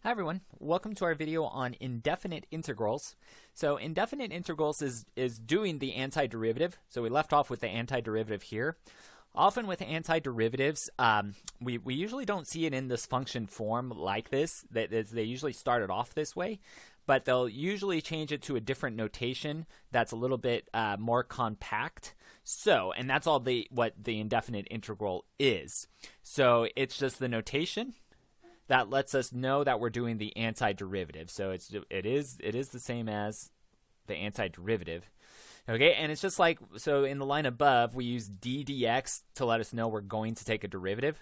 Hi everyone, welcome to our video on indefinite integrals. So indefinite integrals is doing the antiderivative. So we left off with the antiderivative here. Often with antiderivatives, we usually don't see it in this function form like this. They usually start it off this way, but they'll usually change it to a different notation that's a little bit more compact. So, and that's all what the indefinite integral is. So it's just the notation that lets us know that we're doing the antiderivative. So it is the same as the antiderivative. Okay, and it's just like, so in the line above, we use d dx to let us know we're going to take a derivative.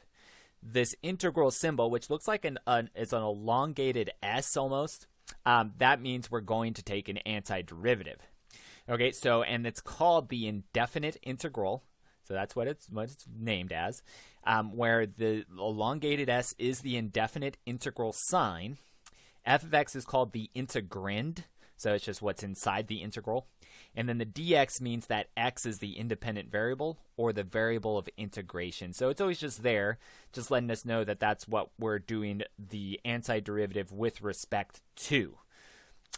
This integral symbol, which looks like it's an elongated S almost, that means we're going to take an antiderivative. Okay, so, and it's called the indefinite integral. So that's what it's named as, where the elongated S is the indefinite integral sign. F of x is called the integrand, so it's just what's inside the integral. And then the dx means that x is the independent variable or the variable of integration. So it's always just there, just letting us know that that's what we're doing the antiderivative with respect to.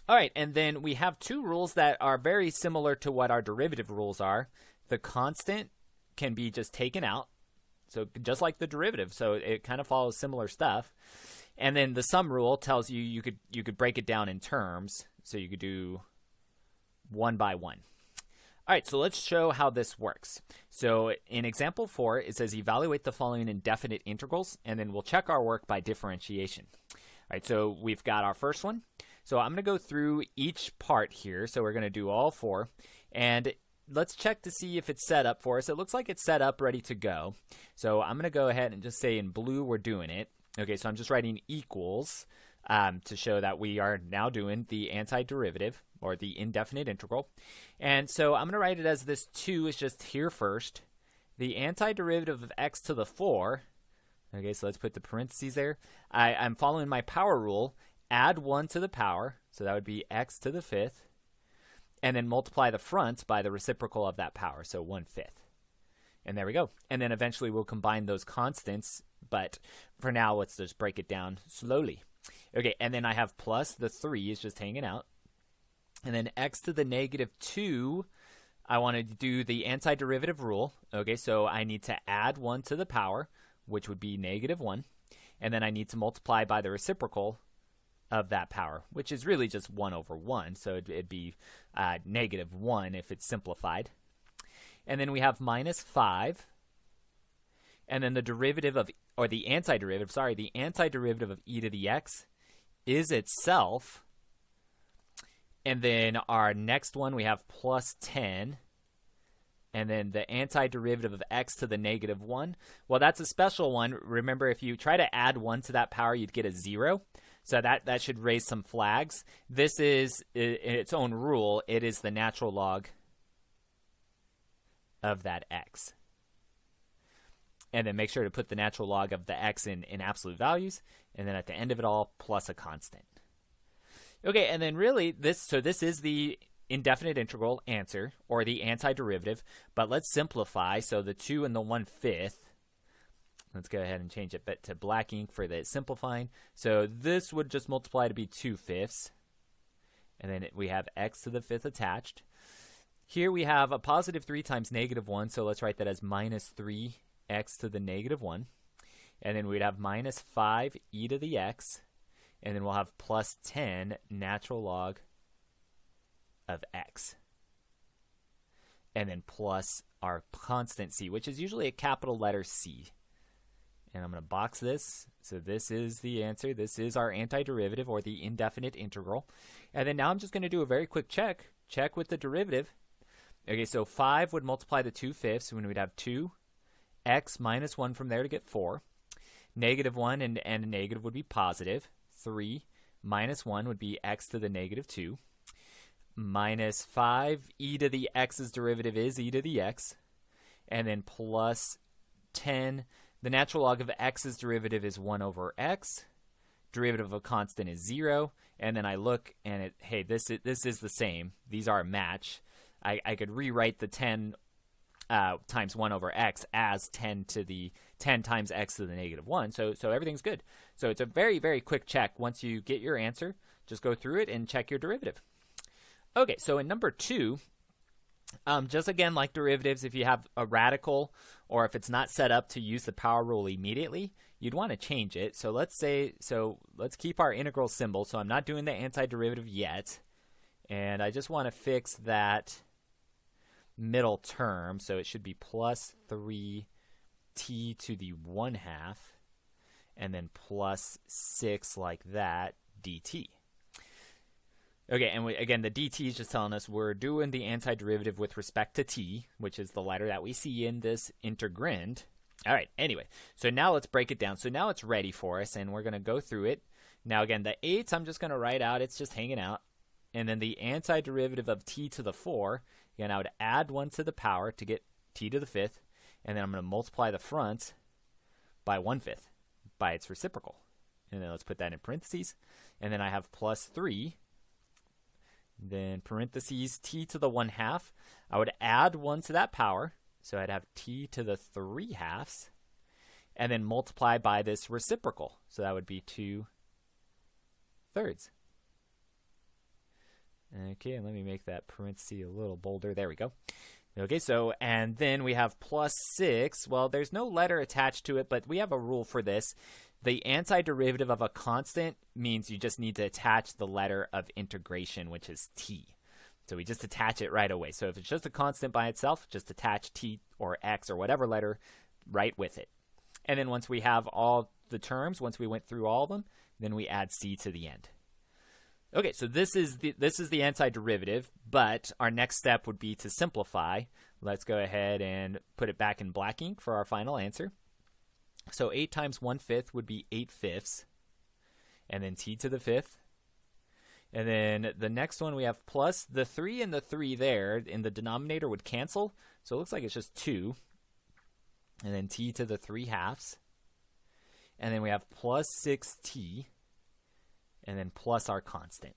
All right, and then we have two rules that are very similar to what our derivative rules are. The constant can be just taken out, so just like the derivative, so it kind of follows similar stuff. And then the sum rule tells you you could break it down in terms, so you could do one by one. All right, so let's show how this works. So in example 4, it says evaluate the following indefinite integrals, and then we'll check our work by differentiation. All right, so we've got our first one. So I'm going to go through each part here, so we're going to do all 4, and let's check to see if it's set up for us. It looks like it's set up, ready to go. So I'm going to go ahead and just say in blue we're doing it. Okay, so I'm just writing equals to show that we are now doing the antiderivative, or the indefinite integral. And so I'm going to write it as this 2 is just here first. The antiderivative of x to the 4. Okay, so let's put the parentheses there. I'm following my power rule. Add 1 to the power, so that would be x to the 5th. And then multiply the front by the reciprocal of that power, so 1/5. And there we go. And then eventually we'll combine those constants, but for now, let's just break it down slowly. Okay, and then I have plus the 3 is just hanging out. And then x to the -2, I want to do the antiderivative rule. Okay, so I need to add 1 to the power, which would be -1. And then I need to multiply by the reciprocal of that power, which is really just 1 over 1. So it'd be -1 if it's simplified. And then we have -5. And then the derivative of, or the antiderivative, sorry, the antiderivative of e to the x is itself. And then our next one, we have plus 10. And then the antiderivative of x to the -1. Well, that's a special one. Remember, if you try to add 1 to that power, you'd get a 0. So that should raise some flags. This is, in its own rule, it is the natural log of that x. And then make sure to put the natural log of the x in absolute values. And then at the end of it all, plus a constant. Okay, and then really, this is the indefinite integral answer, or the antiderivative. But let's simplify. So the 2 and the 1/5. Let's go ahead and change it to black ink for the simplifying. So this would just multiply to be 2/5. And then we have x to the 5th attached. Here we have a positive 3 times -1. So let's write that as -3x to the -1. And then we'd have -5 e to the x. And then we'll have plus 10 natural log of x. And then plus our constant c, which is usually a capital letter C. And I'm going to box this. So this is the answer. This is our antiderivative, or the indefinite integral. And then now I'm just going to do a very quick check. Check with the derivative. Okay, so 5 would multiply the 2/5 when we'd have 2. X minus 1 from there to get 4. -1 and a negative would be positive. 3 minus 1 would be x to the -2. -5 e to the x's derivative is e to the x. And then plus 10. The natural log of x's derivative is 1 over x. Derivative of a constant is 0. And then I look and hey, this is the same. These are a match. I could rewrite the 10 times 1 over x as 10 to the 10 times x to the negative 1, so everything's good. So it's a very, very quick check. Once you get your answer, just go through it and check your derivative. Okay, so in number 2, just again like derivatives, if you have a radical or if it's not set up to use the power rule immediately, you'd want to change it. So let's keep our integral symbol. So I'm not doing the antiderivative yet, and I just want to fix that middle term. So it should be plus 3t to the 1/2, and then plus 6 like that dt. Okay, and again, the dt is just telling us we're doing the antiderivative with respect to t, which is the letter that we see in this integrand. All right, anyway, so now let's break it down. So now it's ready for us, and we're going to go through it. Now, again, the 8, I'm just going to write out. It's just hanging out. And then the antiderivative of t to the 4, again, I would add 1 to the power to get t to the 5th, and then I'm going to multiply the front by 1/5 by its reciprocal. And then let's put that in parentheses. And then I have plus 3. Then parentheses t to the 1/2. I would add 1 to that power, so I'd have t to the 3/2, and then multiply by this reciprocal, so that would be 2/3. Okay, let me make that parenthesis a little bolder. There we go. Okay, so, and then we have plus 6. Well, there's no letter attached to it, but we have a rule for this. The antiderivative of a constant means you just need to attach the letter of integration, which is t. So we just attach it right away. So if it's just a constant by itself, just attach t or x or whatever letter right with it. And then once we have all the terms, once we went through all of them, then we add c to the end. Okay, so this is the antiderivative, but our next step would be to simplify. Let's go ahead and put it back in black ink for our final answer. So 8 times 1/5 would be 8/5, and then t to the 5th. And then the next one we have plus the 3 and the 3 there in the denominator would cancel. So it looks like it's just 2. And then t to the 3/2. And then we have plus 6t. And then plus our constant.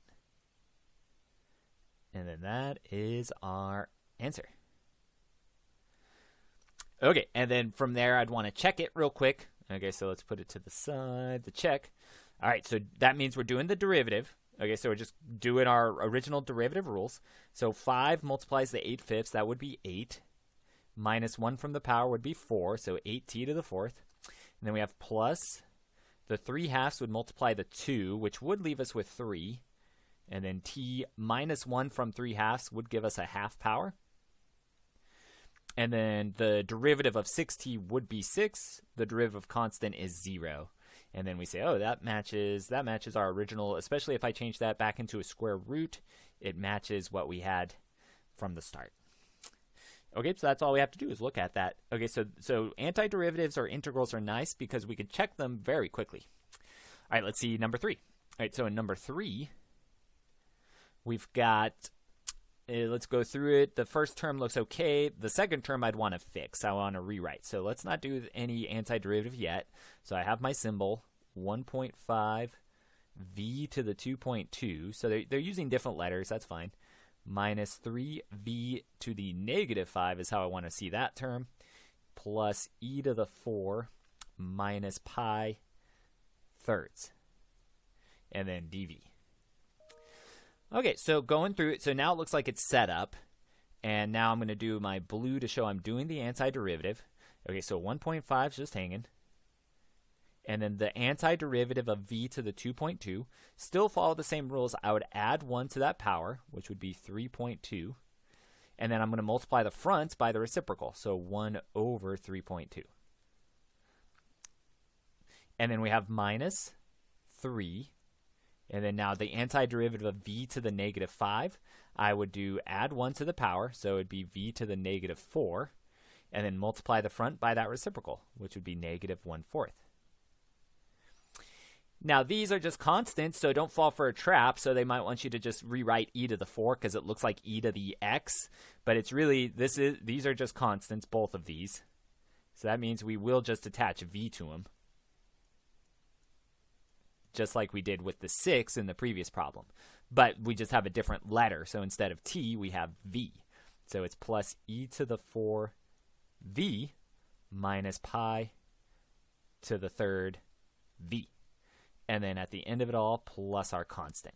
And then that is our answer. Okay, and then from there, I'd want to check it real quick. Okay, so let's put it to the side, the check. All right, so that means we're doing the derivative. Okay, so we're just doing our original derivative rules. So 5 multiplies the 8/5, that would be 8. Minus 1 from the power would be 4, so 8t to the 4th. And then we have plus the 3/2 would multiply the 2, which would leave us with 3. And then t minus 1 from 3/2 would give us a 1/2 power. And then the derivative of 6t would be 6. The derivative constant is 0. And then we say, oh, that matches our original, especially if I change that back into a square root, it matches what we had from the start. Okay, so that's all we have to do is look at that. Okay, so antiderivatives or integrals are nice because we can check them very quickly. All right, let's see number 3. All right, so in number 3, we've got, let's go through it. The first term looks okay. The second term I'd want to fix. I want to rewrite. So let's not do any antiderivative yet. So I have my symbol, 1.5 v to the 2.2. So they're using different letters. That's fine. Minus 3v to the negative 5 is how I want to see that term, plus e to the 4 minus pi thirds, and then dv. Okay, so going through it, so now it looks like it's set up, and now I'm going to do my blue to show I'm doing the antiderivative. Okay, so 1.5 is just hanging. And then the antiderivative of v to the 2.2, still follow the same rules. I would add 1 to that power, which would be 3.2. And then I'm going to multiply the front by the reciprocal, so 1 over 3.2. And then we have minus 3. And then now the antiderivative of v to the negative 5, I would do add 1 to the power, so it would be v to the negative 4. And then multiply the front by that reciprocal, which would be negative 1/4. Now, these are just constants, so don't fall for a trap. So they might want you to just rewrite e to the 4 because it looks like e to the x. But it's really, these are just constants, both of these. So that means we will just attach v to them, just like we did with the 6 in the previous problem. But we just have a different letter. So instead of t, we have v. So it's plus e to the 4 v minus pi to the third v. And then at the end of it all, plus our constant.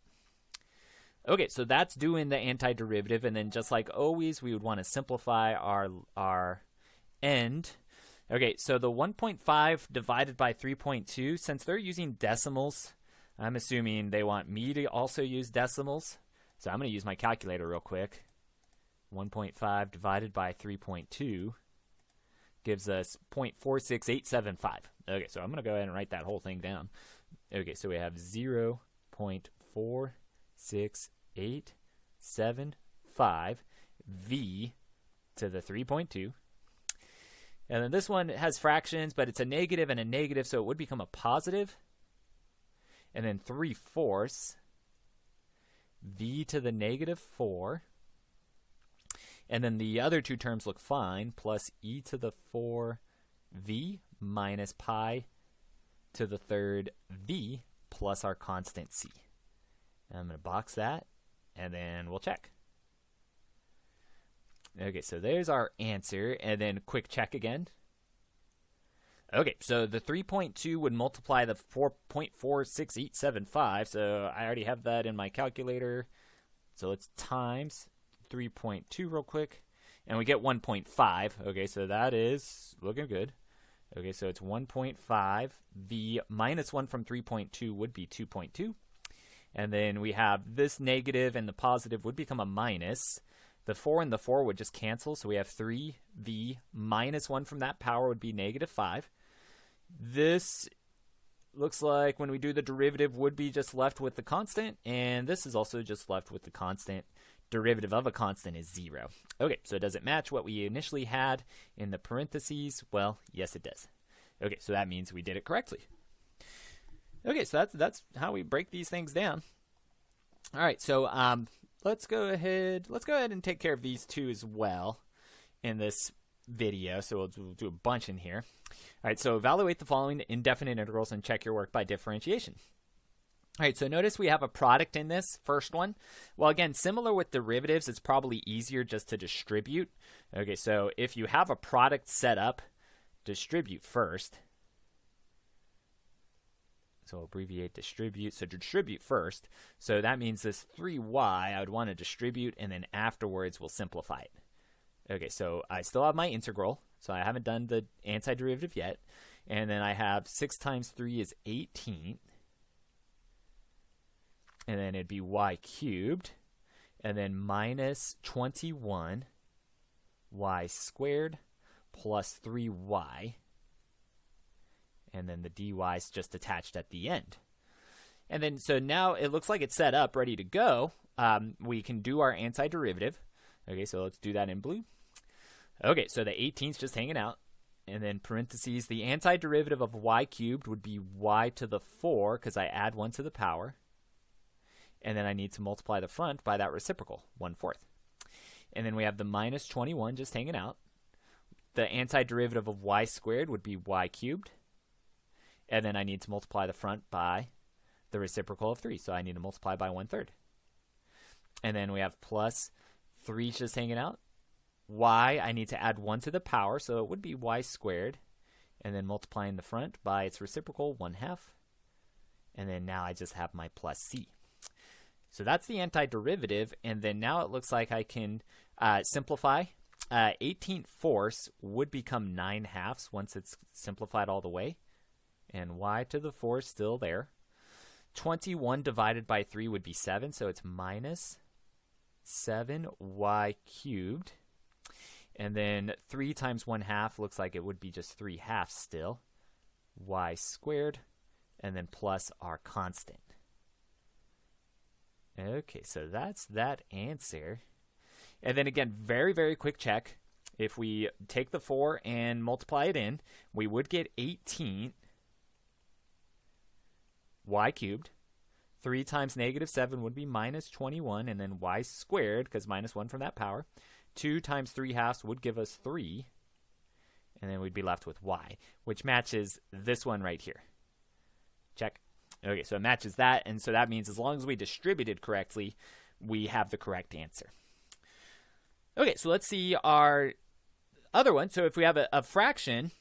Okay, so that's doing the antiderivative, and then just like always, we would want to simplify our end. Okay, so the 1.5 divided by 3.2, since they're using decimals, I'm assuming they want me to also use decimals. So I'm going to use my calculator real quick. 1.5 divided by 3.2 gives us 0.46875. Okay, so I'm going to go ahead and write that whole thing down. Okay, so we have 0.46875 v to the 3.2. And then this one has fractions, but it's a negative and a negative, so it would become a positive. And then 3/4 v to the negative 4. And then the other two terms look fine, plus e to the 4v minus pi to the third v plus our constant c. And I'm going to box that, and then we'll check. Okay, so there's our answer, and then quick check again. Okay, so the 3.2 would multiply the 4.46875, so I already have that in my calculator. So let's times 3.2 real quick, and we get 1.5. Okay, so that is looking good. Okay, so it's 1.5. The minus 1 from 3.2 would be 2.2. And then we have this negative, and the positive would become a minus. The 4 and the 4 would just cancel, so we have 3v minus 1 from that power would be negative 5. This looks like when we do the derivative would be just left with the constant, and this is also just left with the constant. Derivative of a constant is 0. Okay, so does it match what we initially had in the parentheses? Well, yes it does. Okay, so that means we did it correctly. Okay, so that's how we break these things down. All right, so let's go ahead and take care of these two as well in this video. So we'll do a bunch in here. All right, so evaluate the following indefinite integrals and check your work by differentiation. All right, so notice we have a product in this first one. Well, again, similar with derivatives, it's probably easier just to distribute. Okay, so if you have a product set up, distribute first. So I'll abbreviate distribute. So distribute first. So that means this 3y, I would want to distribute, and then afterwards we'll simplify it. Okay, so I still have my integral. So I haven't done the antiderivative yet. And then I have 6 times 3 is 18. And then it'd be y cubed. And then minus 21 y squared plus 3y. And then the dy is just attached at the end. And then, so now it looks like it's set up, ready to go. We can do our antiderivative. Okay, so let's do that in blue. Okay, so the 18's just hanging out. And then parentheses, the antiderivative of y cubed would be y to the 4, because I add 1 to the power. And then I need to multiply the front by that reciprocal, 1/4. And then we have the minus 21 just hanging out. The antiderivative of y squared would be y cubed. And then I need to multiply the front by the reciprocal of 3. So I need to multiply by 1/3. And then we have plus 3 just hanging out. Y, I need to add 1 to the power. So it would be y squared. And then multiplying the front by its reciprocal, 1/2. And then now I just have my plus c. So that's the antiderivative. And then now it looks like I can simplify. 18/4 would become 9/2 once it's simplified all the way. And y to the 4 is still there. 21 divided by 3 would be 7, so it's minus 7y cubed. And then 3 times 1/2 looks like it would be just 3/2 still. Y squared, and then plus our constant. Okay, so that's that answer. And then again, very, very quick check. If we take the 4 and multiply it in, we would get 18 y cubed. 3 times negative 7 would be minus 21, and then y squared, because minus 1 from that power. 2 times 3/2 would give us 3, and then we'd be left with y, which matches this one right here. Check. Okay, so it matches that, and so that means as long as we distributed correctly, we have the correct answer. Okay, so let's see our other one. So if we have a fraction,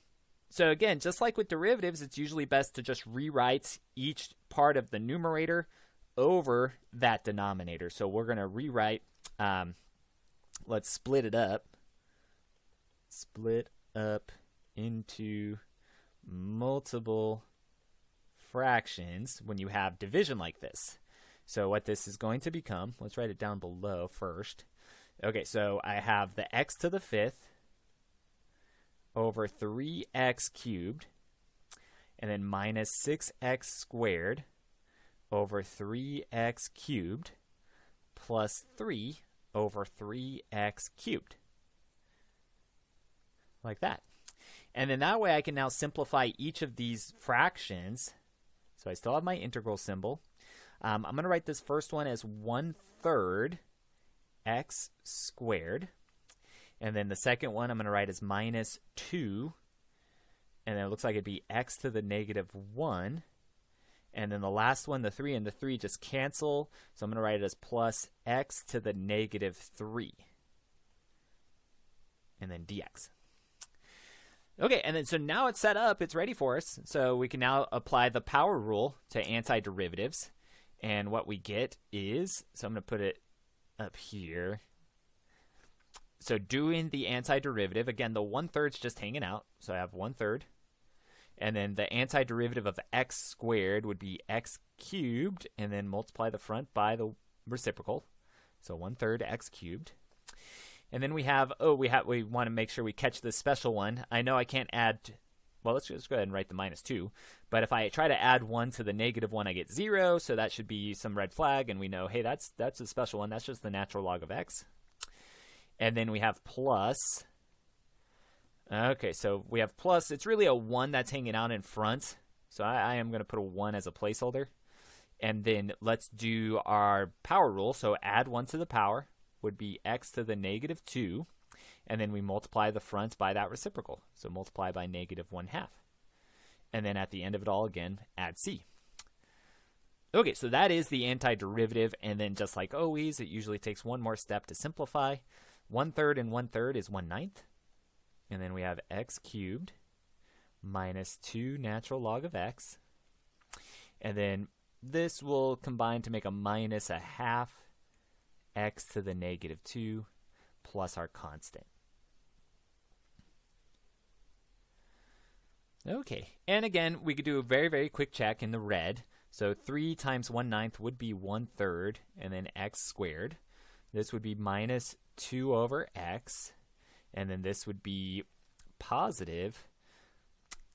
So again, just like with derivatives, it's usually best to just rewrite each part of the numerator over that denominator. So we're going to rewrite, let's split it up. Split up into multiple fractions when you have division like this. So what this is going to become, let's write it down below first. Okay, so I have the x to the fifth over 3x cubed, and then minus 6x squared over 3x cubed plus 3 over 3x cubed. Like that. And then that way I can now simplify each of these fractions. So I still have my integral symbol. I'm going to write this first one as 1/3 x squared. And then the second one I'm going to write as minus 2. And then it looks like it'd be x to the negative 1. And then the last one, the 3 and the 3 just cancel. So I'm going to write it as plus x to the negative 3. And then dx. Okay, and then so now it's set up, it's ready for us. So we can now apply the power rule to antiderivatives. And what we get is, so I'm going to put it up here. So doing the antiderivative, again, the 1/3 is just hanging out. So I have 1/3. And then the antiderivative of x squared would be x cubed, and then multiply the front by the reciprocal. So 1/3 x cubed. And then we have, we want to make sure we catch this special one. I know I can't add, well, let's just go ahead and write the minus 2. But if I try to add 1 to the negative 1, I get 0. So that should be some red flag. And we know, hey, that's a special one. That's just the natural log of x. And then we have plus. Okay, so we have plus. It's really a 1 that's hanging out in front. So I am going to put a 1 as a placeholder. And then let's do our power rule. So add 1 to the power would be x to the negative 2, and then we multiply the front by that reciprocal. So multiply by negative 1/2. And then at the end of it all again, add c. Okay, so that is the antiderivative, and then just like always, it usually takes one more step to simplify. 1/3 and 1/3 is 1/9. And then we have x cubed minus 2 natural log of x. And then this will combine to make a minus 1/2 x to the negative 2 plus our constant. Okay, and again, we could do a very, very quick check in the red. So 3 times 1/9 would be 1/3, and then x squared. This would be minus 2 over x, and then this would be positive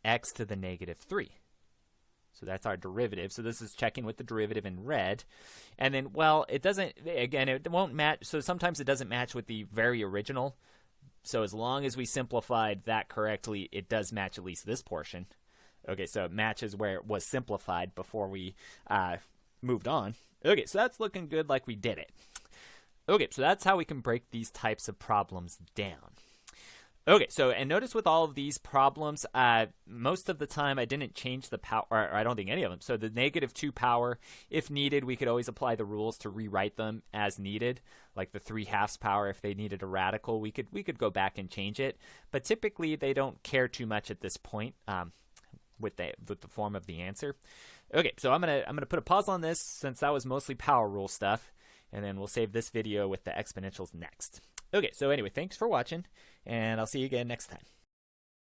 x to the negative 3. So that's our derivative. So this is checking with the derivative in red. And then, well, it doesn't, again, it won't match. So sometimes it doesn't match with the very original. So as long as we simplified that correctly, it does match at least this portion. Okay, so it matches where it was simplified before we moved on. Okay, so that's looking good, like we did it. Okay, so that's how we can break these types of problems down. Okay, so, and notice with all of these problems, most of the time I didn't change the power, or I don't think any of them. So the negative 2 power, if needed, we could always apply the rules to rewrite them as needed. Like the 3/2 power, if they needed a radical, we could go back and change it. But typically they don't care too much at this point with the form of the answer. Okay, so I'm gonna put a pause on this since that was mostly power rule stuff, and then we'll save this video with the exponentials next. Okay, so anyway, thanks for watching, and I'll see you again next time.